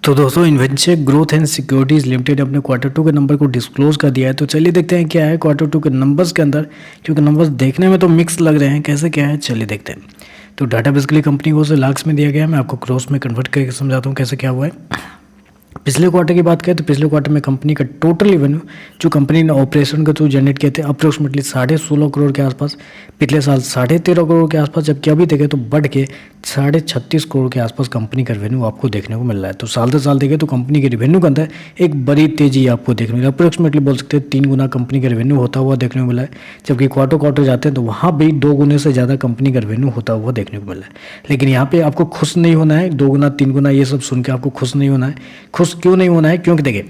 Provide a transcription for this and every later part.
तो दोस्तों इन्वेंचर growth and securities limited अपने क्वार्टर 2 के नंबर को डिस्क्लोज कर दिया है। तो चलिए देखते हैं क्या है क्वार्टर 2 के नंबर्स के अंदर, क्योंकि नंबर्स देखने में तो मिक्स लग रहे हैं। कैसे क्या है चलिए देखते हैं। तो डाटा बेसिकली कंपनी को से लाख्स में दिया गया है। मैं आपको क्रॉस में कन्वर्ट करके समझाता हूँ कैसे क्या हुआ है। पिछले क्वार्टर की बात करें तो पिछले क्वार्टर में कंपनी का टोटल रेवेन्यू जो कंपनी ने ऑपरेशन के थ्रू जनरेट किए थे अप्रोक्सीमेटली 16.5 करोड़ के आसपास, पिछले साल 13.5 करोड़ के आसपास, जबकि अभी देखें तो बढ़ के 36.5 करोड़ के आसपास कंपनी का रेवेन्यू आपको देखने को मिल रहा है। तो साल से साल देखें तो कंपनी के रेवेन्यू के अंदर एक बड़ी तेजी आपको देखने को मिला। अप्रोक्सीमेटली बोल सकते हैं 3 गुना कंपनी का रेवेन्यू होता हुआ देखने को मिला है, जबकि क्वार्टर जाते हैं तो वहाँ भी 2 गुने से ज़्यादा कंपनी का रेवेन्यू होता हुआ देखने को मिला है। लेकिन यहाँ पे आपको खुश नहीं होना है, 2 गुना 3 गुना ये सब सुन के आपको खुश नहीं होना है। खुश क्यों नहीं होना है? क्योंकि देखिए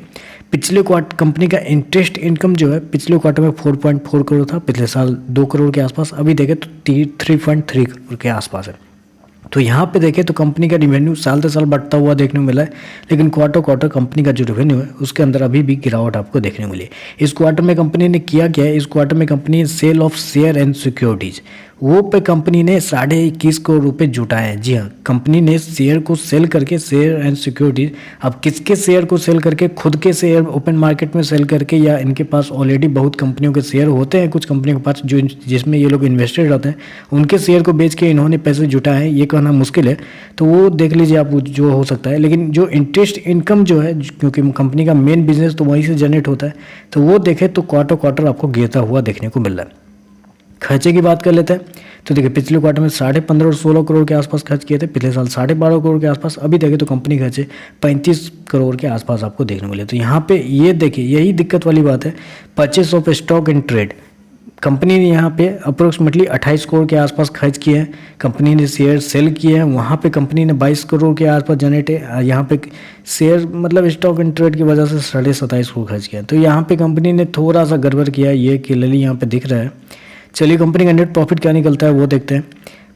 पिछले क्वार्टर कंपनी का इंटरेस्ट इनकम जो है पिछले क्वार्टर में 4.4 करोड़ था, पिछले साल 2 करोड़ के आसपास, अभी देखें तो 3.3 करोड़ के आसपास है। तो यहाँ पे देखें तो कंपनी का रेवेन्यू साल से साल बढ़ता हुआ देखने को मिला है, लेकिन क्वार्टर कंपनी का जो रेवेन्यू है उसके अंदर अभी भी गिरावट आपको देखने को मिली। इस क्वार्टर में कंपनी ने किया क्या है? इस क्वार्टर में company sale of share and securities वो पे कंपनी ने 21.5 करोड़ रुपए जुटाए हैं। जी हाँ, कंपनी ने शेयर को सेल करके, शेयर एंड सिक्योरिटीज, अब किसके शेयर को सेल करके? खुद के शेयर ओपन मार्केट में सेल करके, या इनके पास ऑलरेडी बहुत कंपनियों के शेयर होते हैं, कुछ कंपनियों के पास जो जिसमें ये लोग इन्वेस्टेड रहते हैं, उनके शेयर को बेच के इन्होंने पैसे जुटाए हैं। ये कहना मुश्किल है, तो वो देख लीजिए आप जो हो सकता है। लेकिन जो इंटरेस्ट इनकम जो है, क्योंकि कंपनी का मेन बिजनेस तो वहीं से जनरेट होता है, तो वो देखें तो क्वार्टर आपको गिरता हुआ देखने को मिल रहा है। खर्चे की बात कर लेते हैं तो देखिए पिछले क्वार्टर में 15.5 और 16 करोड़ के आसपास खर्च किए थे, पिछले साल 12.5 करोड़ के आसपास, अभी देखें तो कंपनी खर्चे 35 करोड़ के आसपास आपको देखने को मिले। तो यहाँ पे ये देखिए यही दिक्कत वाली बात है। Purchase of stock and trade, company ने यहाँ पे अप्रोक्सीमेटली 28 करोड़ के आसपास खर्च किए हैं। कंपनी ने शेयर सेल किए हैं, वहाँ पे कंपनी ने 22 करोड़ के आसपास जनरेट है। यहाँ पे शेयर मतलब स्टॉक एंड ट्रेड की वजह से 27.5 करोड़ खर्च किया। तो यहाँ पे कंपनी ने थोड़ा सा गड़बड़ किया, ये क्लियरली यहाँ पे दिख रहा है। चलिए कंपनी का नेट प्रॉफिट क्या निकलता है वो देखते हैं।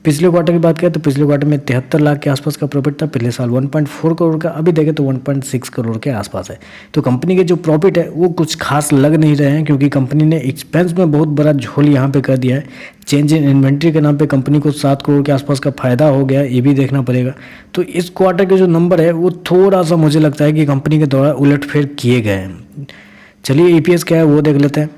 पिछले क्वार्टर की बात करें तो पिछले क्वार्टर में 73 लाख के आसपास का प्रॉफिट था, पिछले साल 1.4 करोड़ का, अभी देखें तो 1.6 करोड़ के आसपास है। तो कंपनी के जो प्रॉफिट है वो कुछ खास लग नहीं रहे हैं, क्योंकि कंपनी ने एक्सपेंस में बहुत बड़ा झोल यहाँ पे कर दिया है। चेंज इन इन्वेंट्री के नाम पे कंपनी को 7 करोड़ के आसपास का फायदा हो गया, ये भी देखना पड़ेगा। तो इस क्वार्टर के जो नंबर है वो थोड़ा सा मुझे लगता है कि कंपनी के द्वारा उलटफेर किए गए हैं। चलिए EPS क्या है वो देख लेते हैं।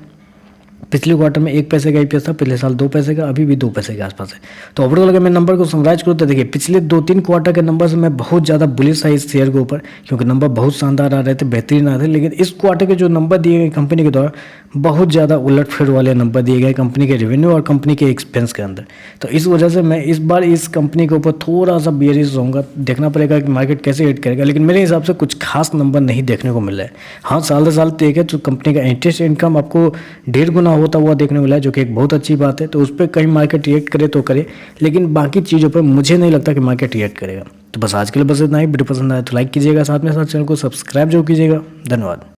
पिछले क्वार्टर में 1 पैसे का EPS था, पिछले साल 2 पैसे का, अभी भी 2 पैसे के आसपास है। तो ओवरऑल अगर मैं नंबर को समराइज करूँ तो देखिए पिछले 2-3 क्वार्टर के नंबर से मैं बहुत ज़्यादा बुलिश था इस शेयर के ऊपर, क्योंकि नंबर बहुत शानदार आ रहे थे, बेहतरीन आ रहे थे। लेकिन इस क्वार्टर के जो नंबर दिए गए कंपनी के द्वारा बहुत ज़्यादा उलटफेर वाले नंबर दिए गए कंपनी के रेवेन्यू और कंपनी के एक्सपेंस के अंदर। तो इस वजह से मैं इस बार इस कंपनी के ऊपर थोड़ा सा बेयरिश रहूँगा। देखना पड़ेगा कि मार्केट कैसे हिट करेगा, लेकिन मेरे हिसाब से कुछ खास नंबर नहीं देखने को मिल रहा है। हाँ, साल से साल देखें तो कंपनी का इंटरेस्ट इनकम आपको 1.5 गुना होता हुआ देखने को मिला है, जो कि एक बहुत अच्छी बात है। तो उस पर कहीं मार्केट रिएक्ट करे तो करे, लेकिन बाकी चीज़ों पर मुझे नहीं लगता कि मार्केट रिएक्ट करेगा। तो बस आज के लिए बस इतना ही। वीडियो पसंद आए तो लाइक कीजिएगा, साथ में साथ चैनल को सब्सक्राइब जरूर कीजिएगा। धन्यवाद।